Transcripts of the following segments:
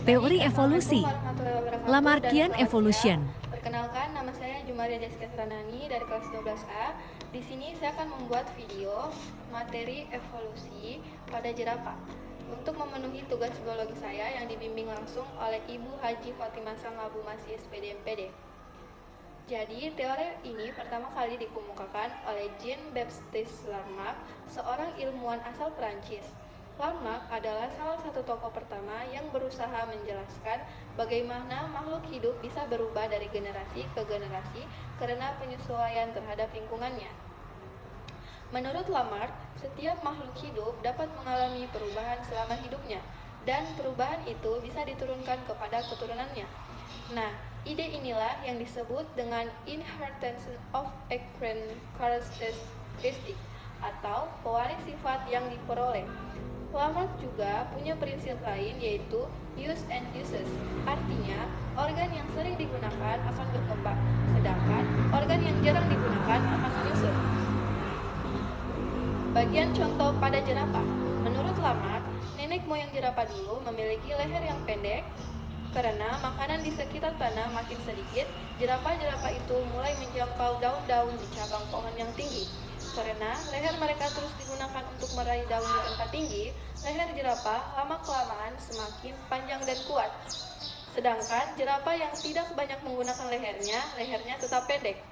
Teori evolusi. Lamarckian evolution. Perkenalkan, nama saya Jumaria Jessica Sranani dari kelas 12A. Di sini saya akan membuat video materi evolusi pada jerapah untuk memenuhi tugas biologi saya yang dibimbing langsung oleh Ibu Haji Fatimah Sangabu Masih SPD MPD. Jadi, teori ini pertama kali dikemukakan oleh Jean-Baptiste Lamarck, seorang ilmuwan asal Prancis. Lamarck adalah salah satu tokoh pertama yang berusaha menjelaskan bagaimana makhluk hidup bisa berubah dari generasi ke generasi karena penyesuaian terhadap lingkungannya. Menurut Lamarck, setiap makhluk hidup dapat mengalami perubahan selama hidupnya, dan perubahan itu bisa diturunkan kepada keturunannya. Nah, ide inilah yang disebut dengan inheritance of characteristic atau pewaris sifat yang diperoleh. Lamarck juga punya prinsip lain, yaitu use and uses. Artinya, organ yang sering digunakan akan berkembang, sedangkan organ yang jarang digunakan akan menyusut. Bagian contoh pada jerapah. Menurut Lamarck, nenek moyang jerapah dulu memiliki leher yang pendek. Karena makanan di sekitar tanah makin sedikit, jerapah-jerapah itu mulai menjangkau daun-daun di cabang pohon yang tinggi. Karena leher mereka terus digunakan untuk meraih daun di tempat tinggi, leher jerapah lama-kelamaan semakin panjang dan kuat. Sedangkan jerapah yang tidak banyak menggunakan lehernya tetap pendek.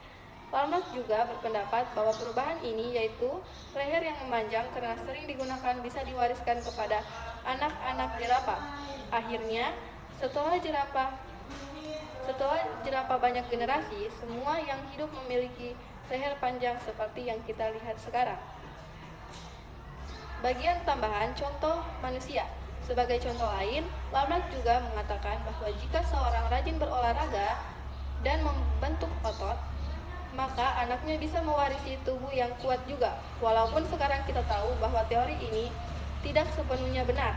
Lamarck juga berpendapat bahwa perubahan ini, yaitu leher yang memanjang karena sering digunakan, bisa diwariskan kepada anak-anak jerapah. Akhirnya, setelah jerapah banyak generasi, semua yang hidup memiliki leher panjang seperti yang kita lihat sekarang. Bagian tambahan contoh manusia. Sebagai contoh lain, Lamarck juga mengatakan bahwa jika seorang rajin berolahraga dan membentuk otot, maka anaknya bisa mewarisi tubuh yang kuat juga. Walaupun sekarang kita tahu bahwa teori ini tidak sepenuhnya benar.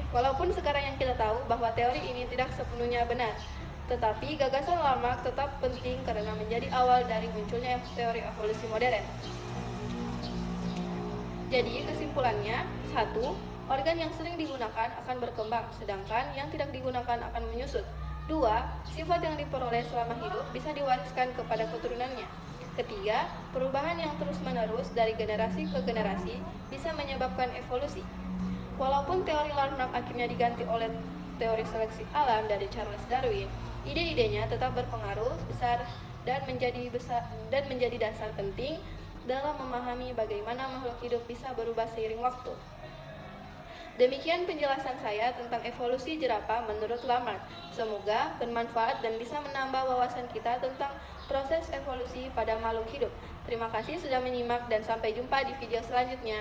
Walaupun sekarang yang kita tahu bahwa teori ini tidak sepenuhnya benar, tetapi gagasan Lamarck tetap penting karena menjadi awal dari munculnya teori evolusi modern. Jadi kesimpulannya, 1. Organ yang sering digunakan akan berkembang, sedangkan yang tidak digunakan akan menyusut. 2. Sifat yang diperoleh selama hidup bisa diwariskan kepada keturunannya. Ketiga, perubahan yang terus-menerus dari generasi ke generasi bisa menyebabkan evolusi. Walaupun teori Lamarck akhirnya diganti oleh teori seleksi alam dari Charles Darwin, ide-idenya tetap berpengaruh besar dan menjadi dasar penting dalam memahami bagaimana makhluk hidup bisa berubah seiring waktu. Demikian penjelasan saya tentang evolusi jerapah menurut Lamarck. Semoga bermanfaat dan bisa menambah wawasan kita tentang proses evolusi pada makhluk hidup. Terima kasih sudah menyimak dan sampai jumpa di video selanjutnya.